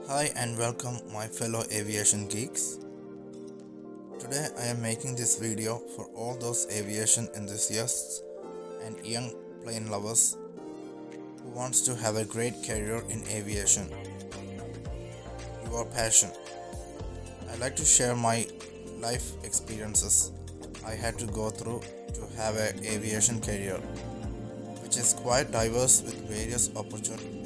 Hi and welcome my fellow aviation geeks. Today I am making this video for all those aviation enthusiasts and young plane lovers who wants to have a great career in aviation. Your passion. I like to share my life experiences I had to go through to have an aviation career, which is quite diverse with various opportunities.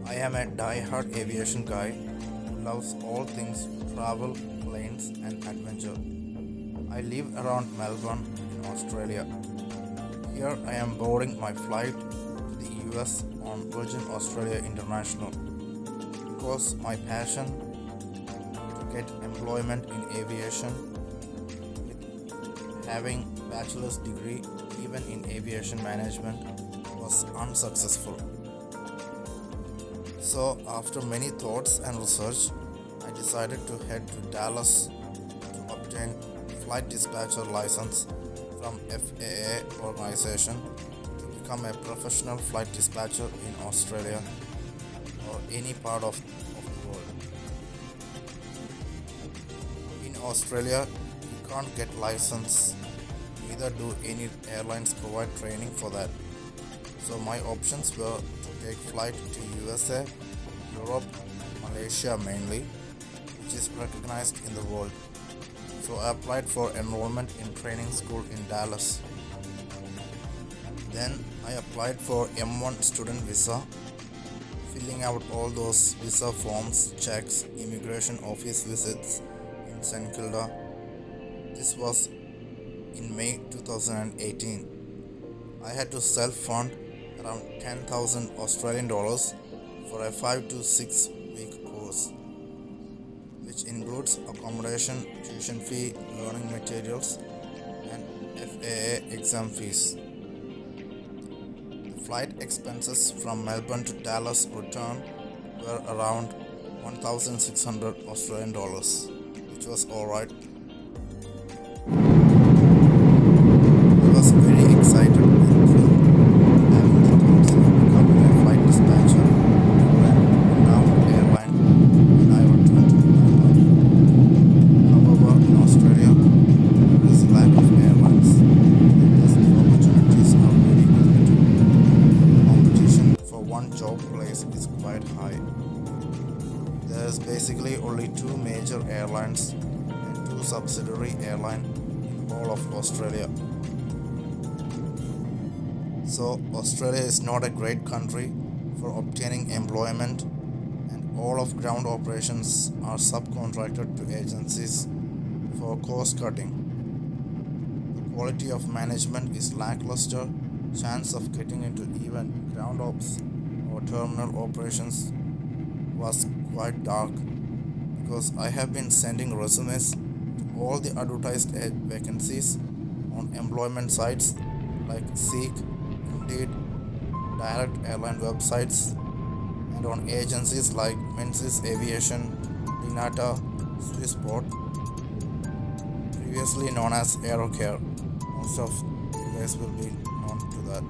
I am a die-hard aviation guy who loves all things travel, planes and adventure. I live around Melbourne in Australia. Here I am boarding my flight to the US on Virgin Australia International because my passion to get employment in aviation with having bachelor's degree even in aviation management was unsuccessful. So after many thoughts and research, I decided to head to Dallas to obtain flight dispatcher license from FAA organization to become a professional flight dispatcher in Australia or any part of the world. In Australia, you can't get license, neither do any airlines provide training for that. So my options were to take flight to USA, Europe, Malaysia mainly, which is recognized in the world. So I applied for enrollment in training school in Dallas. Then I applied for M1 student visa, filling out all those visa forms, checks, immigration office visits in St. Kilda. This was in May 2018. I had to self-fund around 10,000 Australian dollars for a 5 to 6 week course, which includes accommodation, tuition fee, learning materials, and FAA exam fees. The flight expenses from Melbourne to Dallas return were around 1,600 Australian dollars, which was alright. I was very excited and thrilled having the thoughts of becoming a flight dispatcher for a renowned airline when I returned to Melbourne. However, in Australia, there is a lack of airlines and thus the opportunities are very limited. The competition for one job place is quite high. There is basically only two major airlines and two subsidiary airlines in all of Australia. So Australia is not a great country for obtaining employment, and all of ground operations are subcontracted to agencies for cost cutting. The quality of management is lackluster, chance of getting into even ground ops or terminal operations was quite dark because I have been sending resumes to all the advertised vacancies on employment sites like Seek, Indeed, direct airline websites, and on agencies like Menzies Aviation, Linata, Swissport, previously known as AeroCare. Most of you guys will be known to that.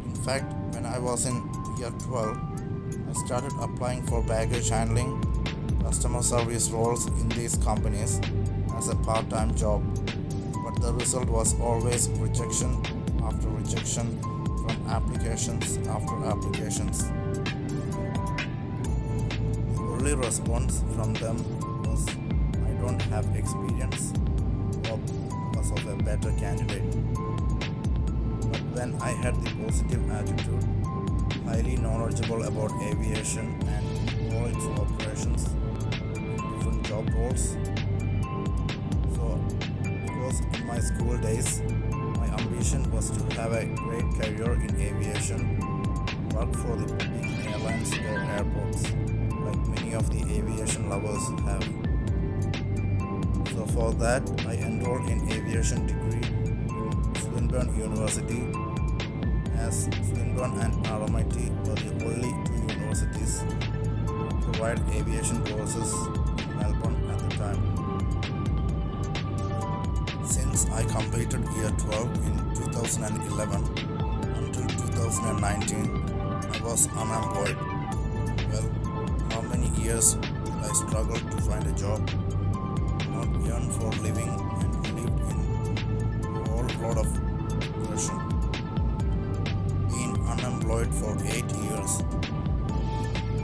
In fact, when I was in year 12, I started applying for baggage handling, customer service roles in these companies as a part-time job, but the result was always rejection after rejection from applications after applications. The only response from them was, "I don't have experience," or "because of a better candidate." But when I had the positive attitude, highly knowledgeable about aviation and all its operations in different job roles. So, because in my school days, my ambition was to have a great career in aviation, work for the big airlines or airports, like many of the aviation lovers have. So for that, I enrolled in aviation degree in Swinburne University, as Swinburne and RMIT were the only two universities who provide aviation courses in Melbourne at the time. I completed year 12 in 2011 until 2019, I was unemployed. Well, how many years did I struggle to find a job, not earn for living, and lived in a whole lot of depression. Being unemployed for 8 years.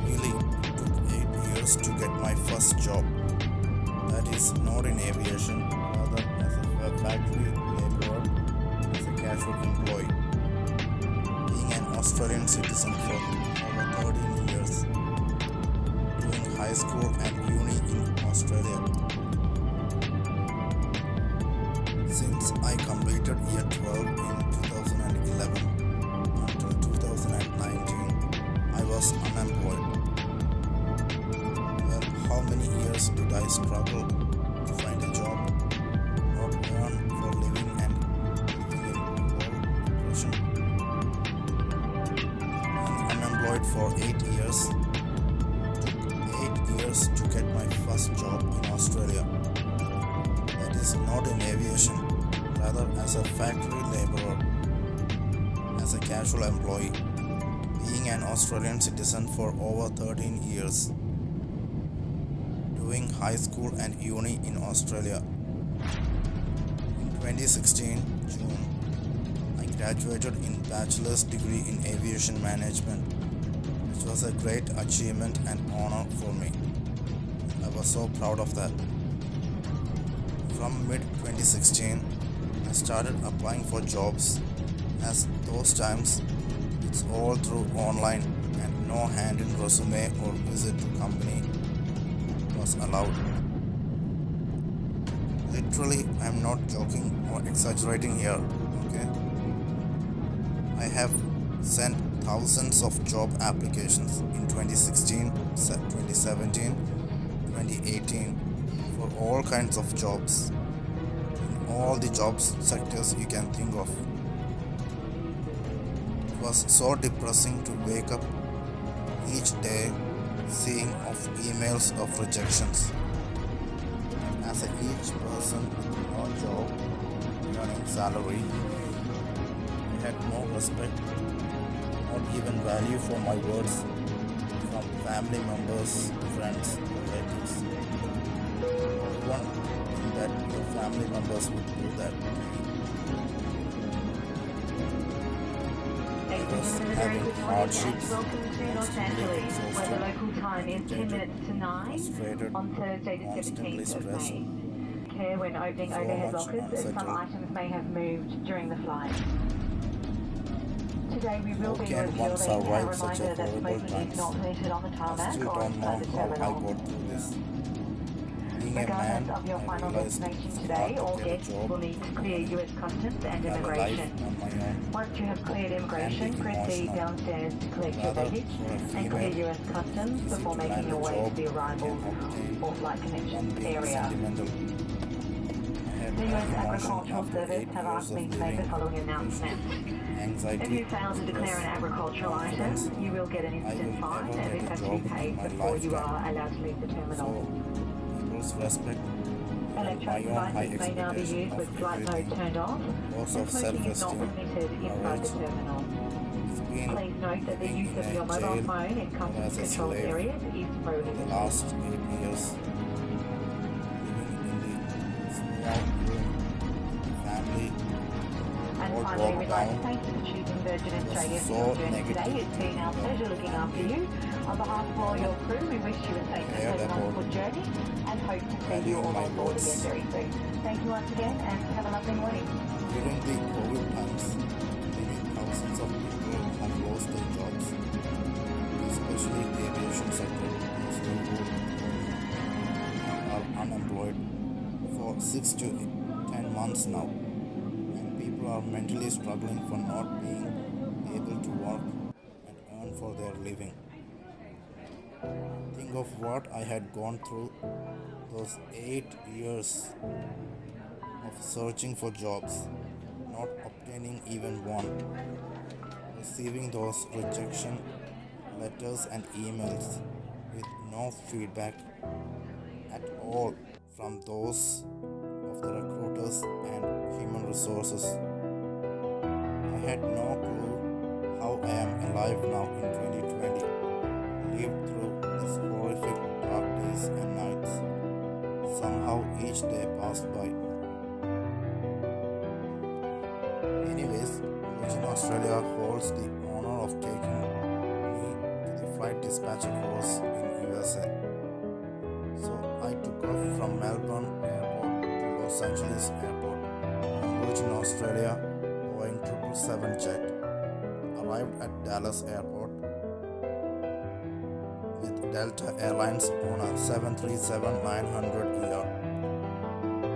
Really, it took 8 years to get my first job. That is not in aviation, rather as a factory laborer, as a casual employee. Being an Australian citizen for over 13 years, doing high school and uni in Australia. Since I completed year 12 in 2011 until 2019, I was unemployed. Well, how many years did I struggle to find a job, not earn for living, and living in all depression? Being unemployed for 8 years. Took 8 years to get my first job in Australia. That is not in aviation, rather as a factory laborer, as a casual employee. Being an Australian citizen for over 13 years. Doing high school and uni in Australia. In 2016 June, I graduated in bachelor's degree in aviation management, which was a great achievement and honor for me. I was so proud of that. From mid 2016, I started applying for jobs, as those times it's all through online and no hand-in resume or visit to company was allowed. Literally, I'm not joking or exaggerating here, okay? I have sent thousands of job applications in 2016, 2017, 2018 for all kinds of jobs in all the jobs sectors you can think of. It was so depressing to wake up each day seeing of emails of rejections. As each person with no job, earning salary, I had no respect, not even value for my words from family members, friends, relatives. One thing that your family members would do that. I was having hardships. Los Angeles, where the local time is 10 minutes to 9 on Thursday the 17th of May. Care when opening overhead lockers as some items may have moved during the flight. Today we will be refueling, a reminder that smoking is not permitted on the tarmac or inside the terminal. Regardless of your final destination today, all guests will need to clear US Customs and Immigration. Once you have cleared immigration, proceed downstairs to collect your baggage and clear US Customs before making your way to the arrival or flight connections area. The US Agricultural Service have asked me to make the following announcement. If you fail to declare an agricultural item, you will get an instant fine and this has to be paid before you are allowed to leave the terminal. Respect Electronic devices may now be used with flight mode turned off, and smoking is not permitted inside the terminal. Please note that the use of your mobile phone in customs controlled areas is prohibited. The last 8 years, living in the small room, family, and finally, we'd like to thank you for choosing Virgin Australia for your journey today. It's been our pleasure looking after you. On behalf of all your crew, we wish you a safe and pleasant journey and hope to see you all on board again very soon. Thank you once again and have a lovely morning. During the COVID times, many thousands of people have lost their jobs, especially the aviation sector, who are unemployed for 6 to 10 months now. People are mentally struggling for not being able to work and earn for their living. Think of what I had gone through those 8 years of searching for jobs, not obtaining even one, receiving those rejection letters and emails with no feedback at all from those of the recruiters and human resources. I had no clue how I am alive now in 2020, lived through these horrific dark days and nights. Somehow each day passed by. Anyways, Virgin Australia holds the honor of taking me to the flight dispatcher course in USA. So I took off from Melbourne Airport to Los Angeles Airport on Virgin Australia Boeing 777 jet. Arrived at Dallas Airport with Delta Airlines on a 737-900ER.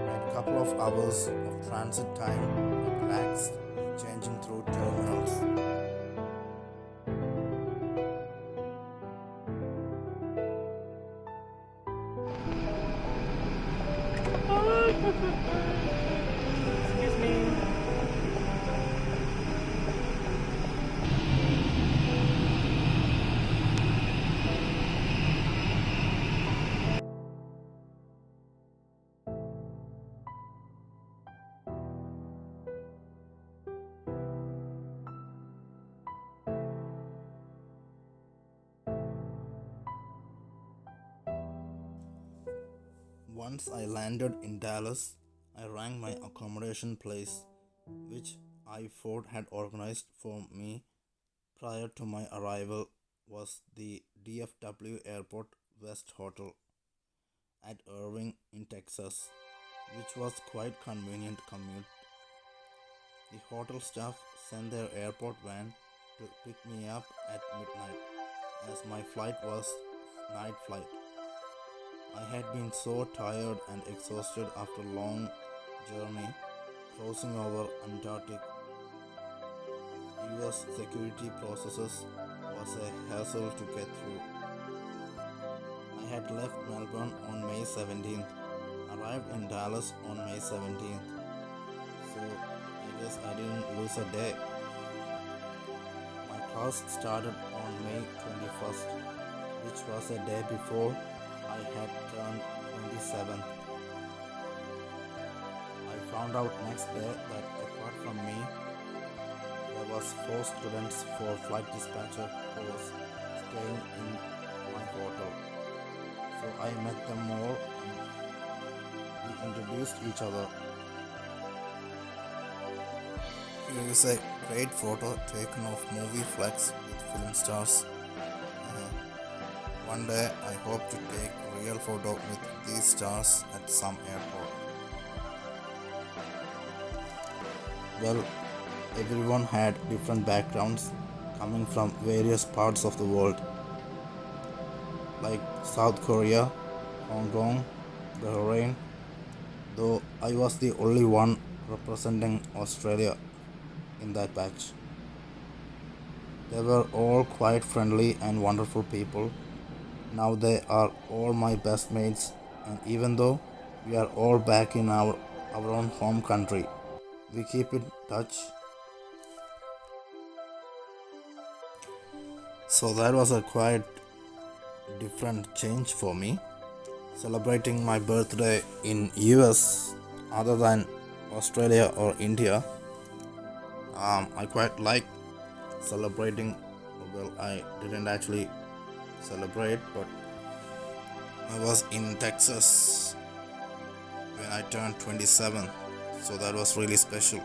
Had a couple of hours of transit time but laxed changing through terminals. Excuse me. Once I landed in Dallas, I rang my accommodation place, which I Ford had organized for me prior to my arrival. Was the DFW Airport West Hotel at Irving in Texas, which was quite convenient commute. The hotel staff sent their airport van to pick me up at midnight, as my flight was night flight. I had been so tired and exhausted after a long journey crossing over Antarctic. US security processes was a hassle to get through. I had left Melbourne on May 17th, arrived in Dallas on May 17th, so I guess I didn't lose a day. My class started on May 21st, which was a day before I had turned 27. I found out next day that apart from me, there was 4 students for flight dispatcher course staying in my hotel. So I met them all and we introduced each other. Here is a great photo taken of movie flex with film stars. One day I hope to take a real photo with these stars at some airport. Well, everyone had different backgrounds coming from various parts of the world, like South Korea, Hong Kong, Bahrain, though I was the only one representing Australia in that batch. They were all quite friendly and wonderful people. Now they are all my best mates, and even though we are all back in our own home country, we keep in touch. So that was a quite different change for me, celebrating my birthday in US other than Australia or India. I quite like celebrating. Well, I didn't actually celebrate, but I was in Texas when I turned 27, so that was really special.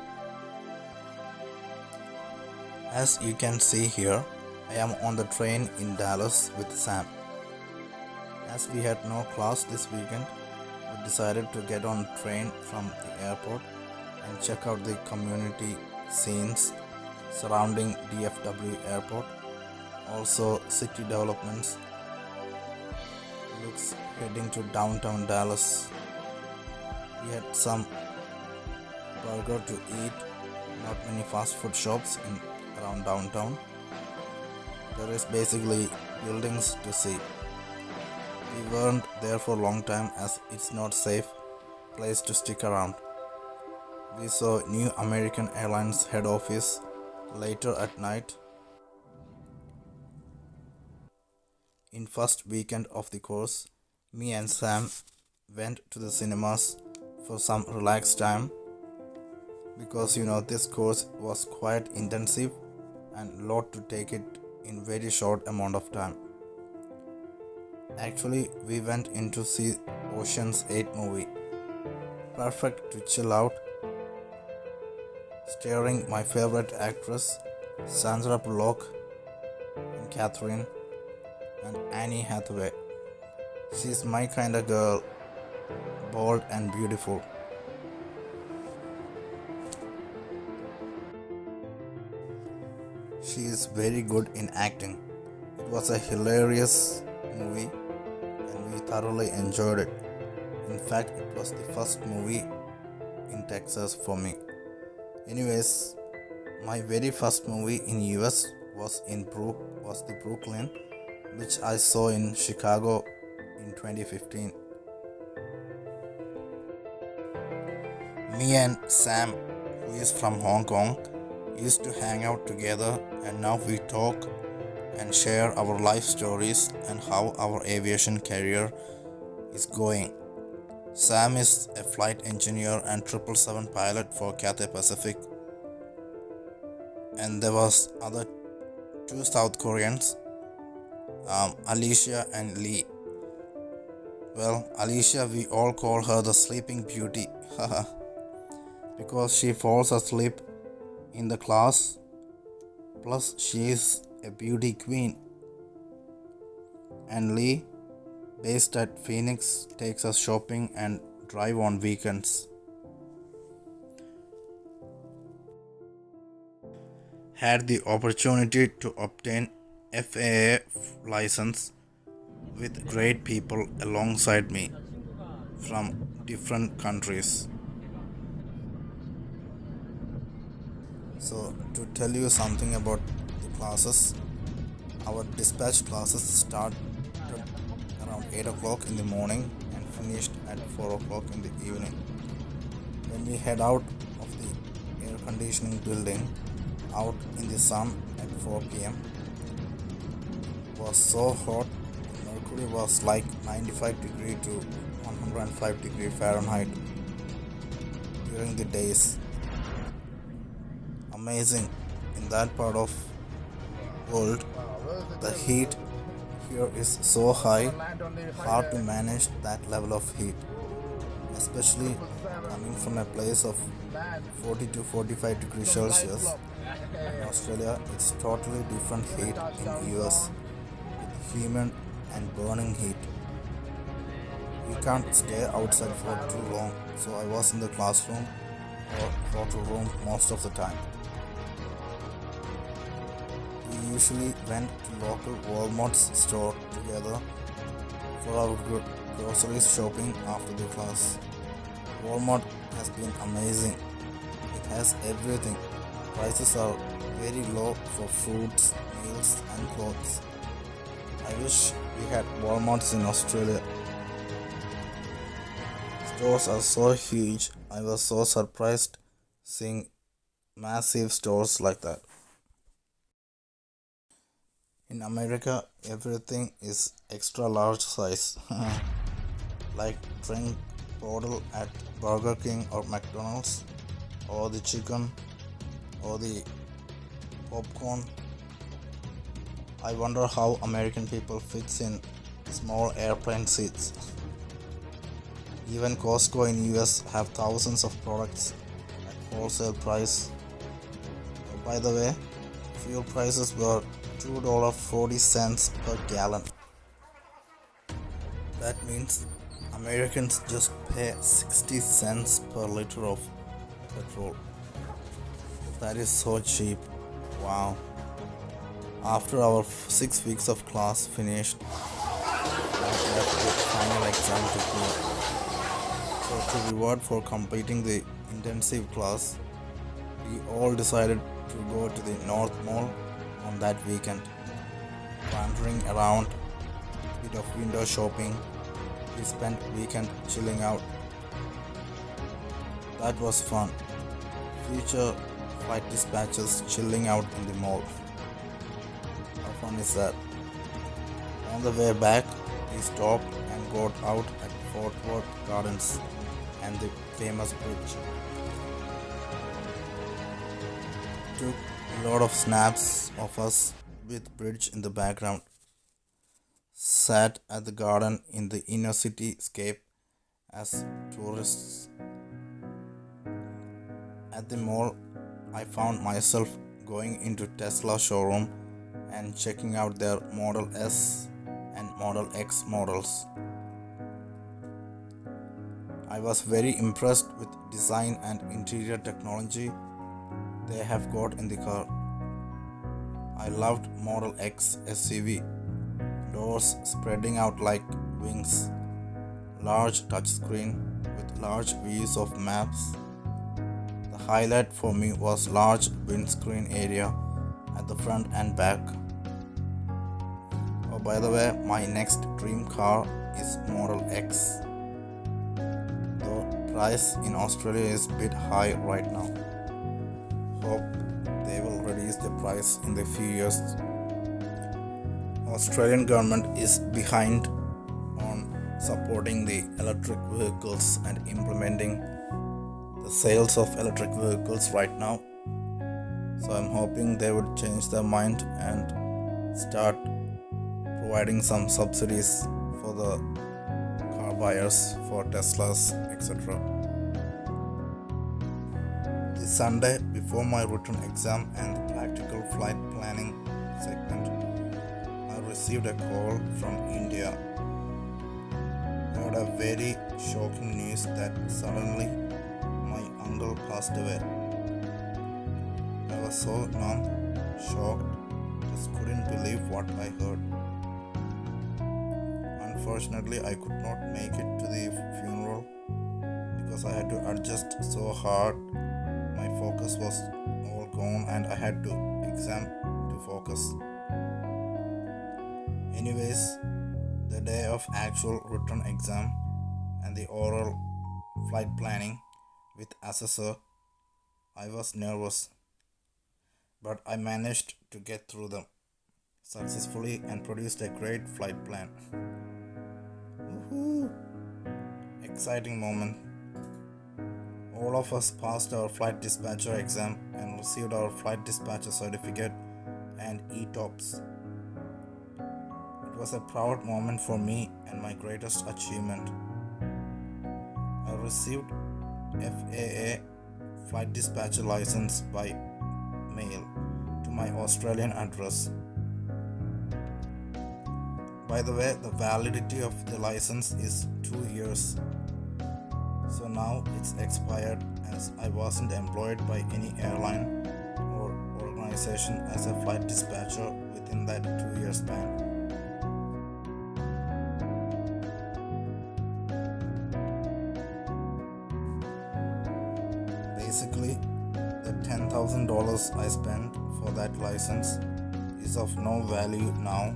As you can see here, I am on the train in Dallas with Sam. As we had no class this weekend, we decided to get on train from the airport and check out the community scenes surrounding DFW Airport, also city developments, looks heading to downtown Dallas. We had some burger to eat, not many fast food shops in around downtown. There is basically buildings to see. We weren't there for a long time as it's not safe place to stick around. We saw New American Airlines head office later at night. In first weekend of the course, me and Sam went to the cinemas for some relaxed time because this course was quite intensive and lot to take it in very short amount of time. Actually, we went in to see Ocean's 8 movie. Perfect to chill out, starring my favorite actress Sandra Bullock and Catherine and Annie Hathaway. She's my kind of girl, bold and beautiful. She is very good in acting. It was a hilarious movie and we thoroughly enjoyed it. In fact, it was the first movie in Texas for me. Anyways, my very first movie in US was the Brooklyn, which I saw in Chicago in 2015. Me and Sam, who is from Hong Kong, used to hang out together, and now we talk and share our life stories and how our aviation career is going. Sam is a flight engineer and 777 pilot for Cathay Pacific, and there was other two South Koreans, Alicia and Lee. Well, Alicia, we all call her the sleeping beauty because she falls asleep in the class, plus she is a beauty queen. And Lee, based at Phoenix, takes us shopping and drive on weekends. Had the opportunity to obtain FAA license with great people alongside me from different countries. So, to tell you something about the classes, our dispatch classes started around 8 o'clock in the morning and finished at 4 o'clock in the evening. When we head out of the air conditioning building, out in the sun at 4 p.m., it was so hot, the mercury was like 95 degree to 105 degree Fahrenheit during the days. Amazing. In that part of world, the heat here is so high, hard to manage that level of heat, especially coming from a place of 40 to 45 degrees Celsius. In Australia, it's totally different heat in US with humid and burning heat. We can't stay outside for too long, so I was in the classroom or hotel room most of the time. We usually went to local Walmart's store together for our groceries shopping after the class. Walmart has been amazing. It has everything. Prices are very low for fruits, meals and clothes. I wish we had Walmarts in Australia. Stores are so huge. I was so surprised seeing massive stores like that. In America, everything is extra large size, like drink bottle at Burger King or McDonald's, or the chicken, or the popcorn. I wonder how American people fits in small airplane seats. Even Costco in US have thousands of products at wholesale price. By the way, fuel prices were $2.40 per gallon. That means Americans just pay 60 cents per liter of petrol. That is so cheap. Wow. After our 6 weeks of class finished, I left the final exam to clear. So to reward for completing the intensive class, we all decided to go to the North Mall on that weekend. Wandering around, bit of window shopping, we spent weekend chilling out. That was fun. Future flight dispatches chilling out in the mall. How fun is that? On the way back, we stopped and got out at Fort Worth Gardens and the famous bridge. Took a lot of snaps of us with bridge in the background. Sat at the garden in the inner city scape as tourists. At the mall, I found myself going into Tesla showroom and checking out their Model S and Model X models. I was very impressed with design and interior technology they have got in the car. I loved Model X SUV, doors spreading out like wings, large touchscreen with large views of maps. The highlight for me was large windscreen area at the front and back. Oh, by the way, my next dream car is Model X. The price in Australia is a bit high right now. Hope they will reduce the price in the few years. Australian government is behind on supporting the electric vehicles and implementing the sales of electric vehicles right now. So I'm hoping they would change their mind and start providing some subsidies for the car buyers for Teslas, etc. The Sunday before my written exam and the practical flight planning segment, I received a call from India. I heard a very shocking news that suddenly my uncle passed away. I was so numb, shocked, just couldn't believe what I heard. Unfortunately, I could not make it to the funeral because I had to adjust so hard. My focus was all gone and I had to exam to focus. Anyways, the day of actual written exam and the oral flight planning with assessor, I was nervous, but I managed to get through them successfully and produced a great flight plan. Woohoo! Exciting moment. All of us passed our flight dispatcher exam and received our flight dispatcher certificate and ETOPS. It was a proud moment for me and my greatest achievement. I received FAA flight dispatcher license by mail to my Australian address. By the way, the validity of the license is 2 years. So now it's expired as I wasn't employed by any airline or organization as a flight dispatcher within that 2-year span. Basically, the $10,000 I spent for that license is of no value now.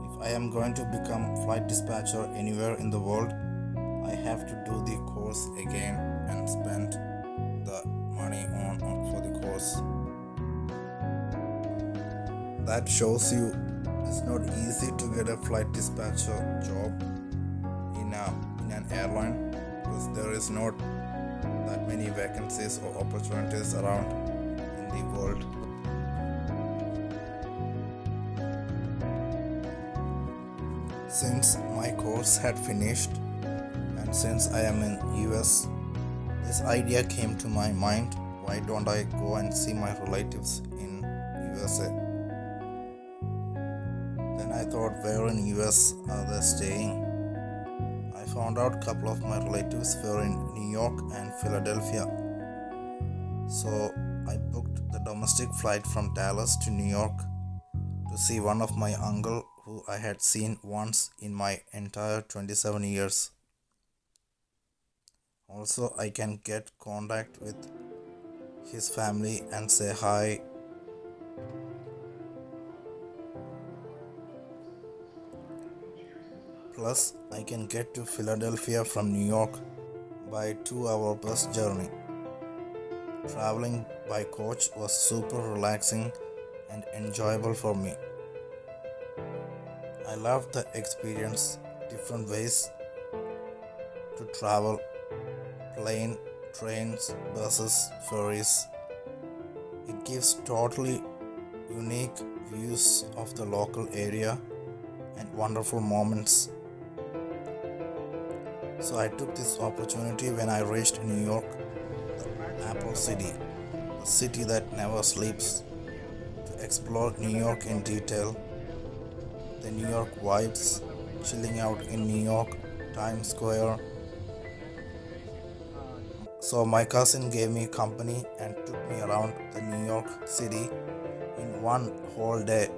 If I am going to become flight dispatcher anywhere in the world, I have to do the course again and spend the money on for the course. That shows you it's not easy to get a flight dispatcher job in an airline because there is not that many vacancies or opportunities around in the world. Since my course had finished and since I am in US, this idea came to my mind, why don't I go and see my relatives in USA? Then I thought, where in US are they staying? I found out a couple of my relatives were in New York and Philadelphia. So I booked the domestic flight from Dallas to New York to see one of my uncle who I had seen once in my entire 27 years. Also, I can get contact with his family and say hi. Plus, I can get to Philadelphia from New York by 2-hour bus journey. Traveling by coach was super relaxing and enjoyable for me. I loved the experience, different ways to travel plane, trains, buses, ferries. It gives totally unique views of the local area and wonderful moments. So I took this opportunity when I reached New York, the Apple City, the city that never sleeps, to explore New York in detail, the New York vibes, chilling out in New York, Times Square. So my cousin gave me company and took me around the New York City in one whole day.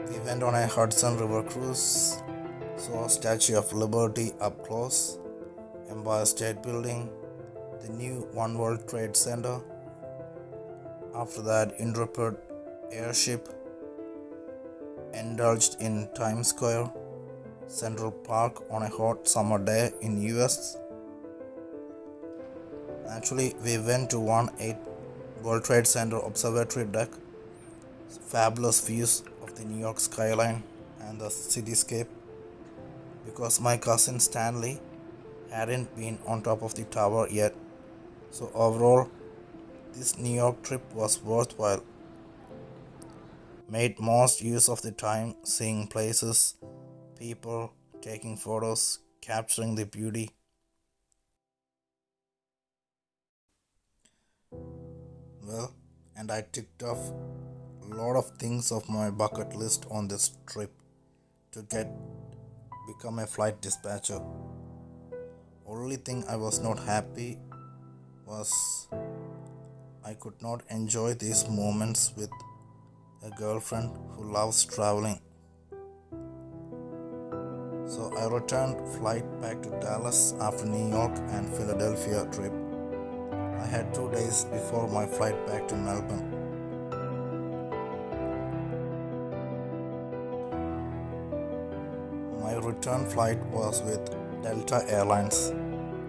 We went on a Hudson River cruise, saw Statue of Liberty up close, Empire State Building, the new One World Trade Center. After that, Intrepid airship, indulged in Times Square, Central Park on a hot summer day in US. Actually, we went to 1-8 World Trade Center observatory deck. Fabulous views of the New York skyline and the cityscape, because my cousin Stanley hadn't been on top of the tower yet. So overall, this New York trip was worthwhile. Made most use of the time seeing places, people, taking photos, capturing the beauty. Well, and I ticked off a lot of things of my bucket list on this trip to become a flight dispatcher. Only thing I was not happy was I could not enjoy these moments with a girlfriend who loves traveling. So I returned flight back to Dallas after New York and Philadelphia trip. I had 2 days before my flight back to Melbourne. My return flight was with Delta Airlines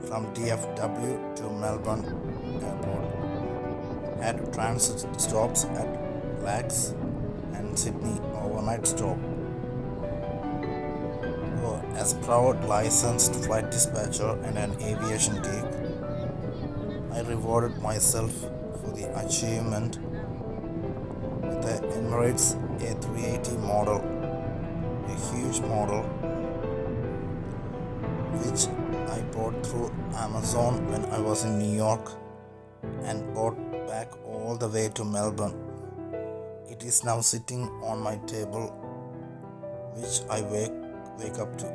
from DFW to Melbourne Airport. Had transit stops at Lax and Sydney overnight stop. So, as proud licensed flight dispatcher and an aviation geek, I rewarded myself for the achievement with the Emirates A380 model, a huge model which I bought through Amazon when I was in New York and bought back all the way to Melbourne. It is now sitting on my table, which I wake up to.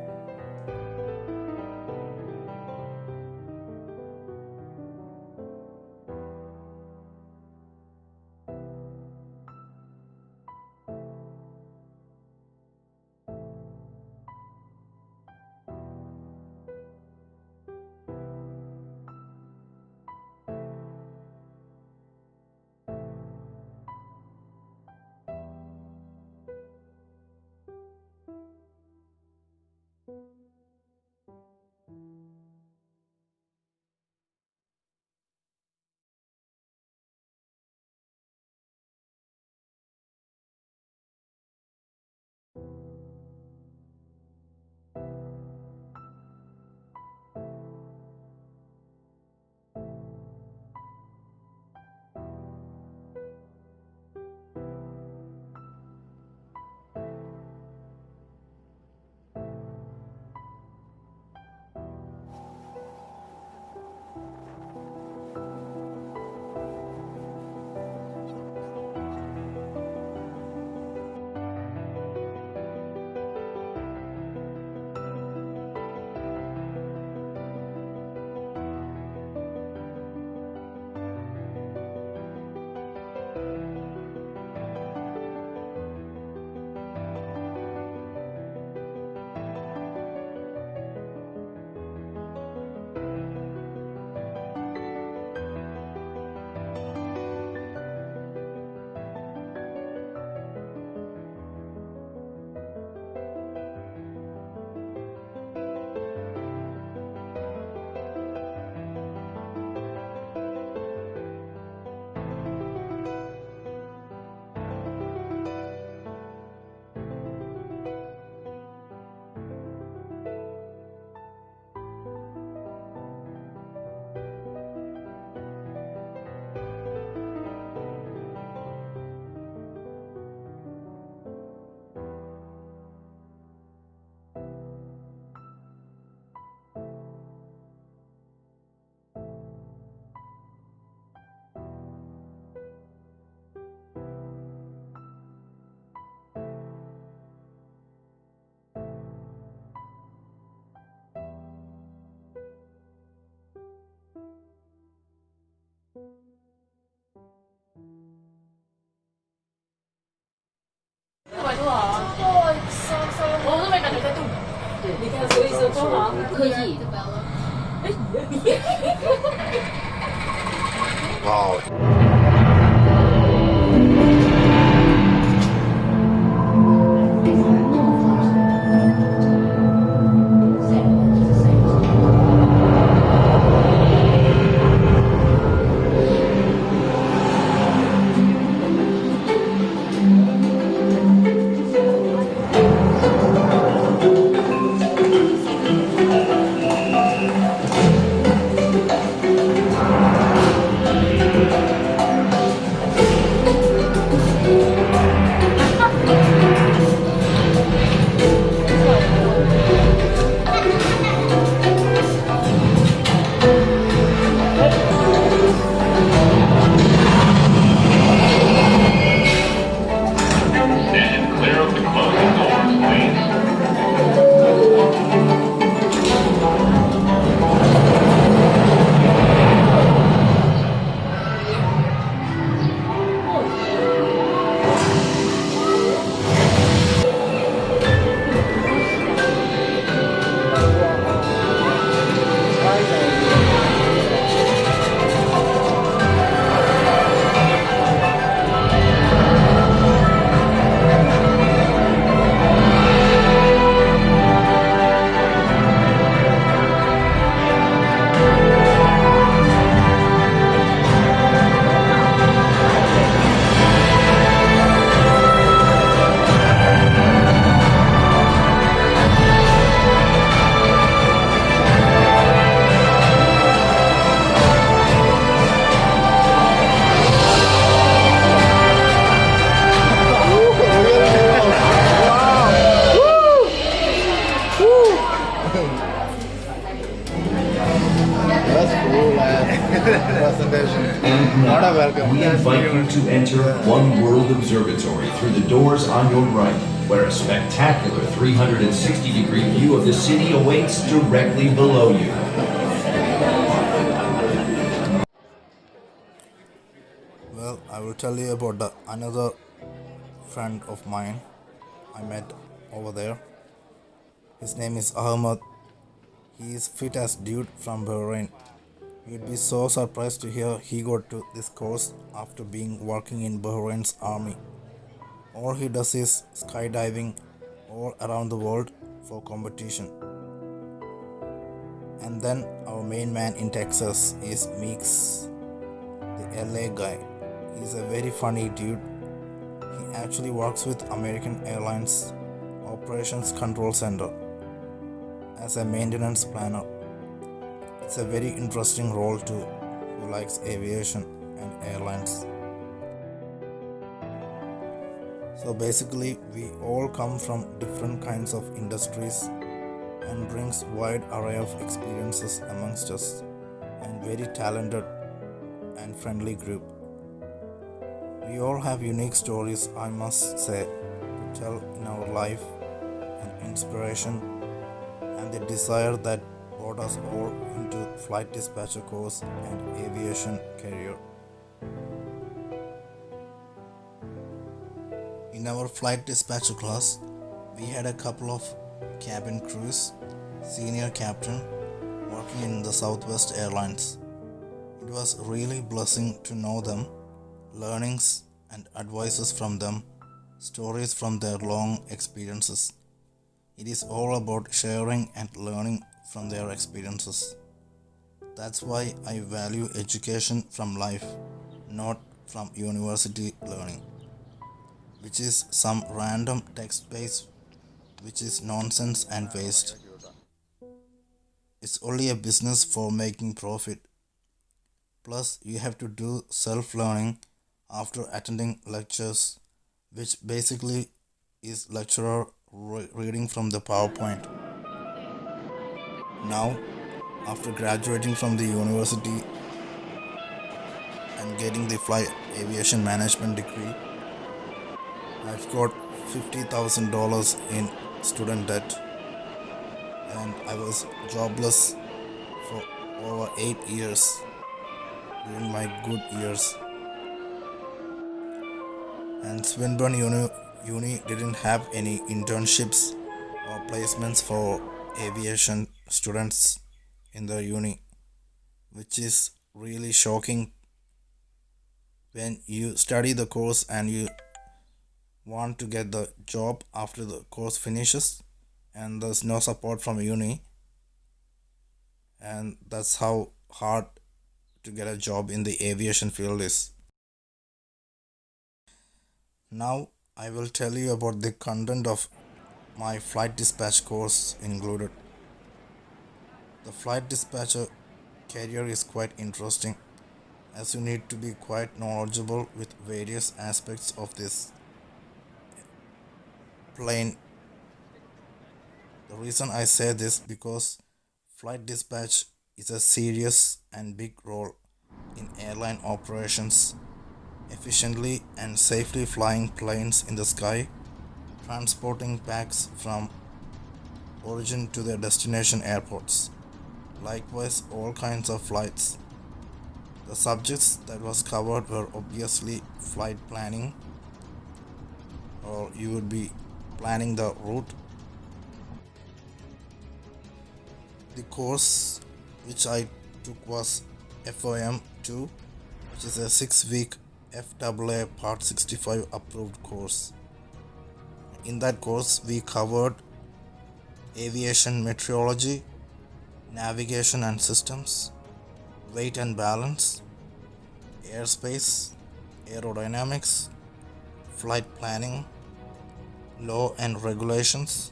Wow. Stand clear of the closing doors, please. And now, we invite you to enter One World Observatory through the doors on your right, where a spectacular 360-degree view of the city awaits directly below you. Well, I will tell you about another friend of mine I met over there. His name is Ahmad. He is fit as dude from Bahrain. You'd be so surprised to hear he got to this course after being working in Bahrain's army. All he does is skydiving all around the world for competition. And then our main man in Texas is Meeks, the LA guy. He's a very funny dude. He actually works with American Airlines Operations Control Center as a maintenance planner. It's a very interesting role too, who likes aviation and airlines. So basically, we all come from different kinds of industries and brings wide array of experiences amongst us, and very talented and friendly group. We all have unique stories, I must say, to tell in our life, and inspiration and the desire that brought us all into flight dispatcher course and aviation career. In our flight dispatcher class, we had a couple of cabin crews, senior captain working in the Southwest Airlines. It was really blessing to know them, learnings and advices from them, stories from their long experiences. It is all about sharing and learning from their experiences. That's why I value education from life, not from university learning, which is some random text base which is nonsense and waste. It's only a business for making profit. Plus, you have to do self learning after attending lectures, which basically is lecturer reading from the PowerPoint. Now, after graduating from the university and getting the flight aviation management degree, I've got $50,000 in student debt, and I was jobless for over 8 years during my good years. And Swinburne Uni didn't have any internships or placements for aviation students in the uni, which is really shocking when you study the course and you want to get the job after the course finishes and there's no support from uni, and that's how hard to get a job in the aviation field is. Now I will tell you about the content of my flight dispatch course included. The flight dispatcher career is quite interesting as you need to be quite knowledgeable with various aspects of this plane. The reason I say this because flight dispatch is a serious and big role in airline operations, efficiently and safely flying planes in the sky, transporting packs from origin to their destination airports. Likewise, all kinds of flights. The subjects that was covered were obviously flight planning, or you would be planning the route. The course which I took was FOM 2, which is a 6-week FAA Part 65 approved course. In that course, we covered aviation meteorology, navigation and systems, weight and balance, airspace, aerodynamics, flight planning, law and regulations,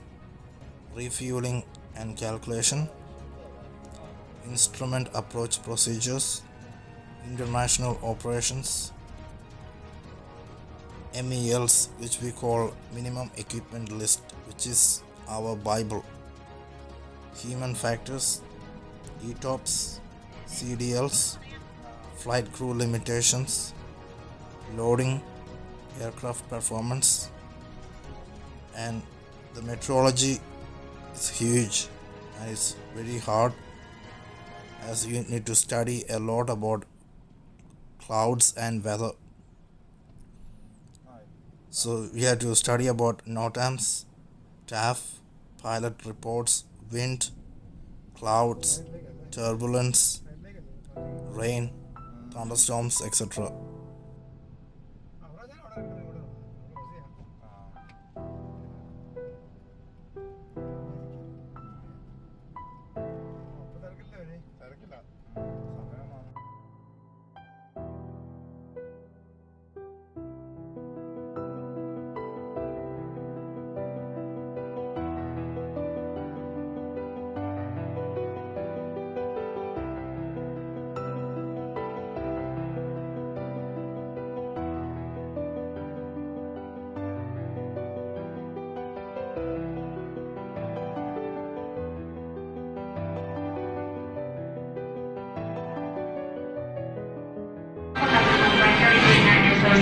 refueling and calculation, instrument approach procedures, international operations, MELs, which we call minimum equipment list, which is our Bible, human factors, ETOPS, CDLs, flight crew limitations, loading, aircraft performance, and the meteorology is huge and it's very hard as you need to study a lot about clouds and weather. So we had to study about NOTAMs, TAF, pilot reports, wind, clouds, turbulence, rain, thunderstorms, etc.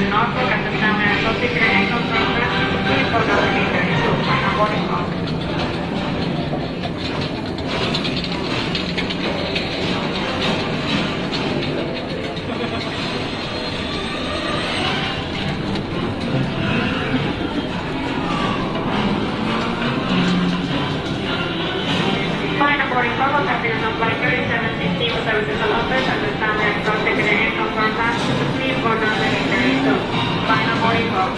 Norfolk at the San Francisco International Terminal, please go down the gate to final boarding call. Final boarding call will happen on flight 3760 with services office at the San Francisco International Terminal. Please go down the gate to final boarding call.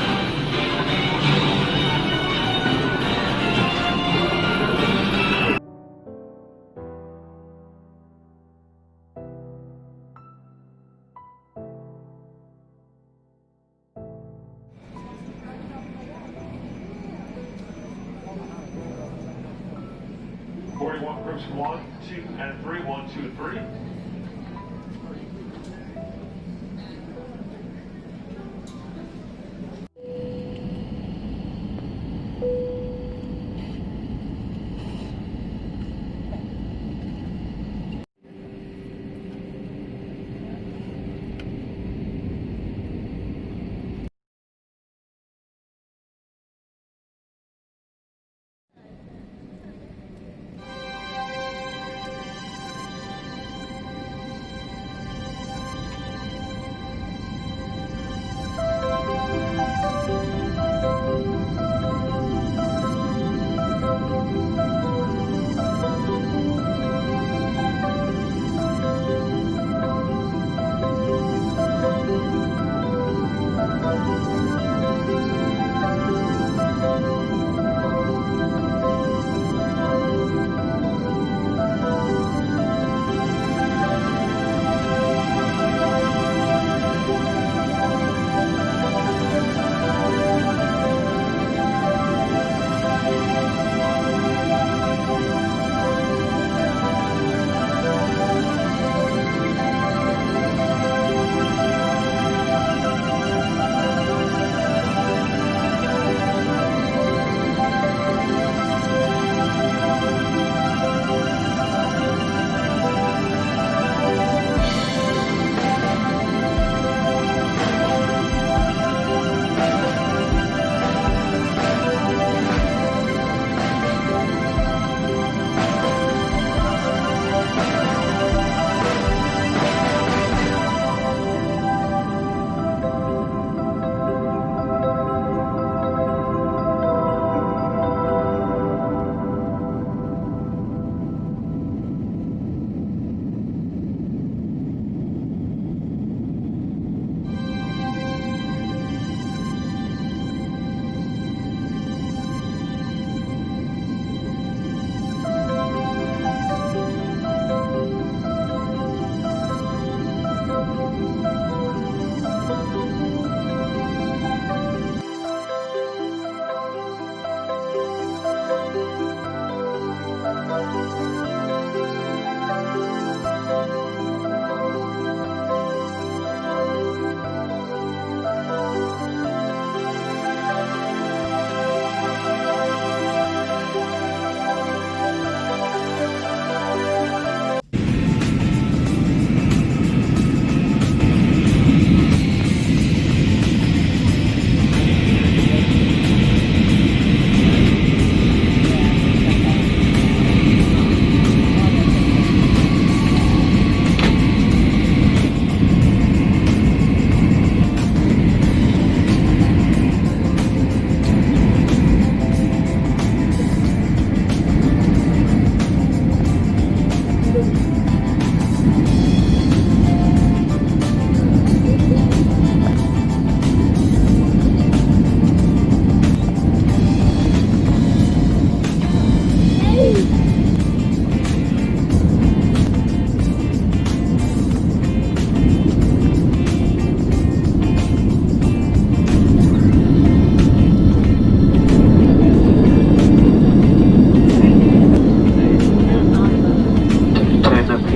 Groups 1, 2, and 3, 1, 2, and 3.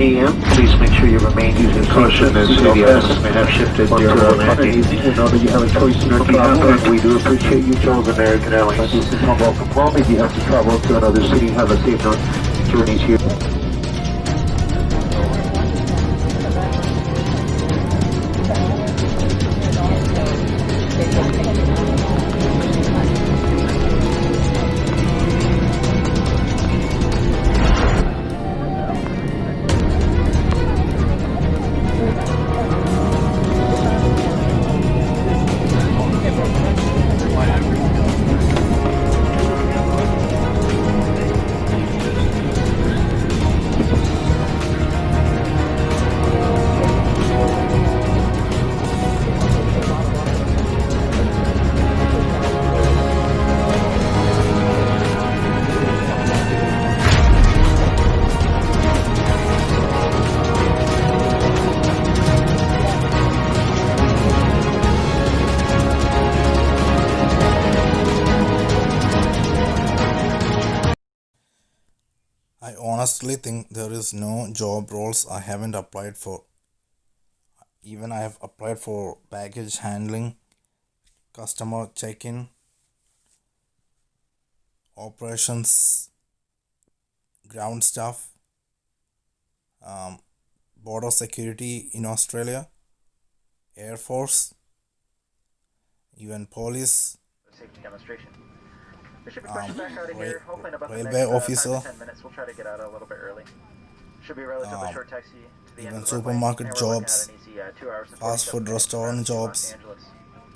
a.m. Please make sure you remain using caution as the events may have shifted to your amenities. We know that you have a choice in your travel, and we do appreciate you chose American Airlines. This is from welcome home. If you have to travel to another city, have a safe journey to you. I honestly think there is no job roles I haven't applied for. Even I have applied for baggage handling, customer check-in, operations, ground staff, border security in Australia, Air Force, even police, Safety demonstration. There should be questions back out of here. Hopefully in about the railway next 5 officer, to 10 minutes. We'll try to get out a little bit early. Should be a relatively short taxi to the end even of the runway. supermarket And we're looking jobs, at an easy 2 hours and fast 47 food minutes restaurant to Los jobs, Angeles.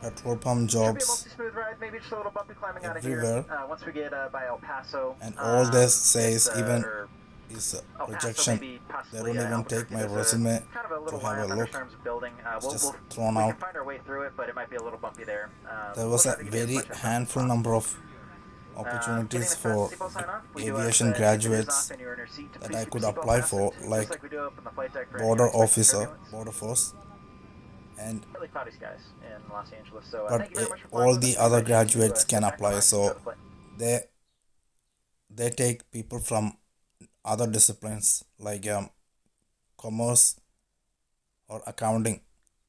petrol pump Should be a jobs, mostly smooth ride, maybe just a little bumpy climbing out of here. everywhere. Once we get by El Paso. And all this says it's, even or is El Paso, rejection. maybe They possibly, don't even take Albuquerque. my There's resume kind of a to little have a look. thunderstorms building. It's just thrown we out. can find our way through it, but it might be a little bumpy there. There was we'll a try to give you very as much effort as handful possible. number of Getting opportunities the for seatbelt sign off, we do aviation ask that if it is graduates off and you're in your seat to that please I keep could your seatbelt apply for, fastened, like just like we do up on the flight deck for any border unexpected officer, turbulence. border force, and Really cloudy skies in Los Angeles, so but thank you very much for flying all with the us. We're other ready to, graduates sit can back, apply. relax, and enjoy So the flight. they take people from other disciplines like commerce or accounting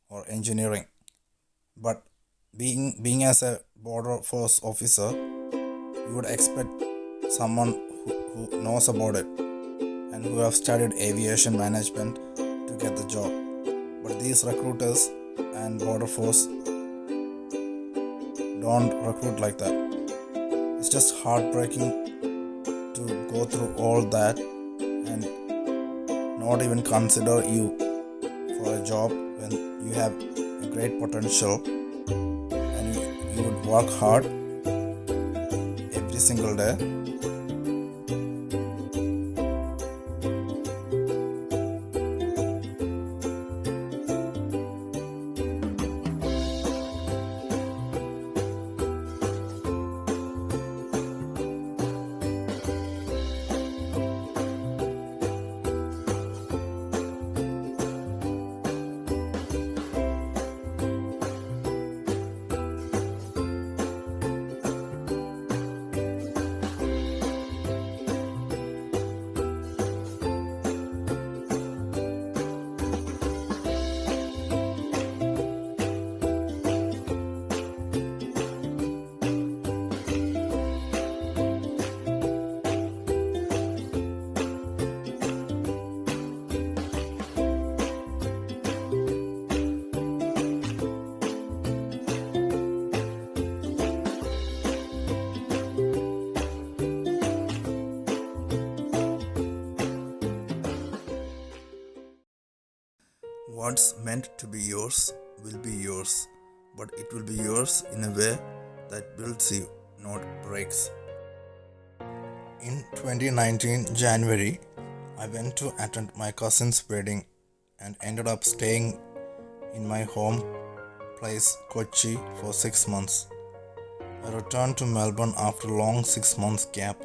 or engineering. But being as a border force officer, you would expect someone who knows about it and who have studied aviation management to get the job. But these recruiters and border force don't recruit like that. It's just heartbreaking to go through all that and not even consider you for a job when you have a great potential and you would work hard every single day. What's meant to be yours will be yours, but it will be yours in a way that builds you, not breaks. In 2019 January, I went to attend my cousin's wedding and ended up staying in my home place Kochi for 6 months. I returned to Melbourne after a long 6 months gap.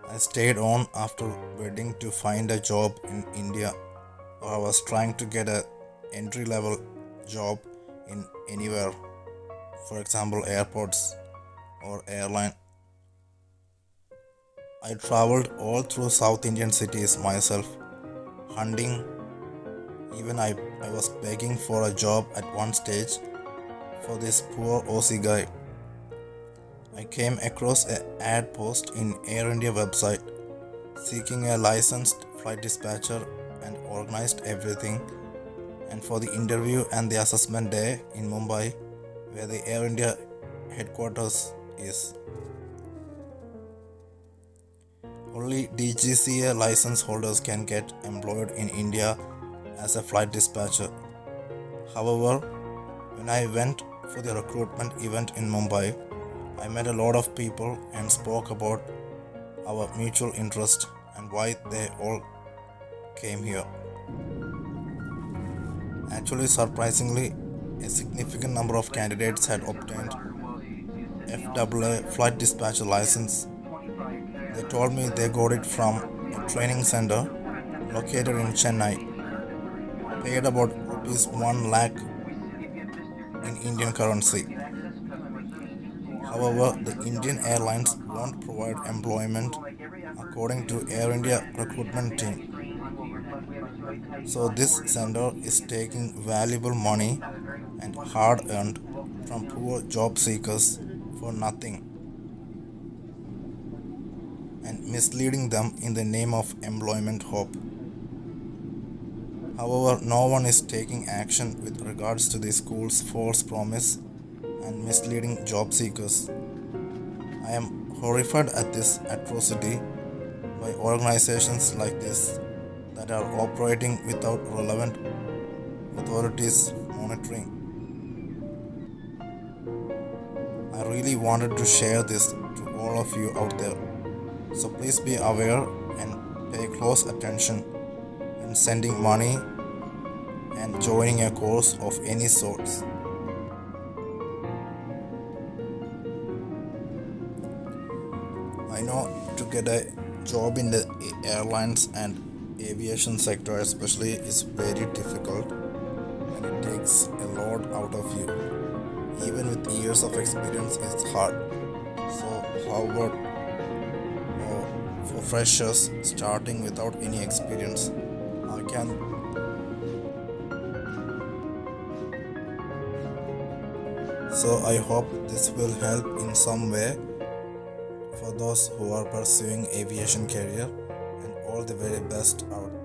I stayed on after wedding to find a job in India. I was trying to get a entry-level job in anywhere, for example airports or airline. I traveled all through South Indian cities myself hunting. Even I was begging for a job at one stage for this poor Aussie guy. I came across an ad post in Air India website seeking a licensed flight dispatcher and organized everything, and for the interview and the assessment day in Mumbai, where the Air India headquarters is. Only DGCA license holders can get employed in India as a flight dispatcher. However, when I went for the recruitment event in Mumbai, I met a lot of people and spoke about our mutual interest and why they all came here. Actually, surprisingly, a significant number of candidates had obtained FAA flight dispatcher license. They told me they got it from a training center located in Chennai, paid about rupees 1 lakh in Indian currency. However, the Indian Airlines won't provide employment according to Air India recruitment team. So this center is taking valuable money and hard earned from poor job seekers for nothing and misleading them in the name of employment hope. However, no one is taking action with regards to the school's false promise and misleading job seekers. I am horrified at this atrocity by organizations like this that are operating without relevant authorities monitoring. I really wanted to share this to all of you out there. So please be aware and pay close attention when sending money and joining a course of any sorts. I know to get a job in the airlines and aviation sector especially is very difficult and it takes a lot out of you. Even with years of experience, it's hard. So how about for freshers starting without any experience? So I hope this will help in some way for those who are pursuing aviation career, and all the very best out there.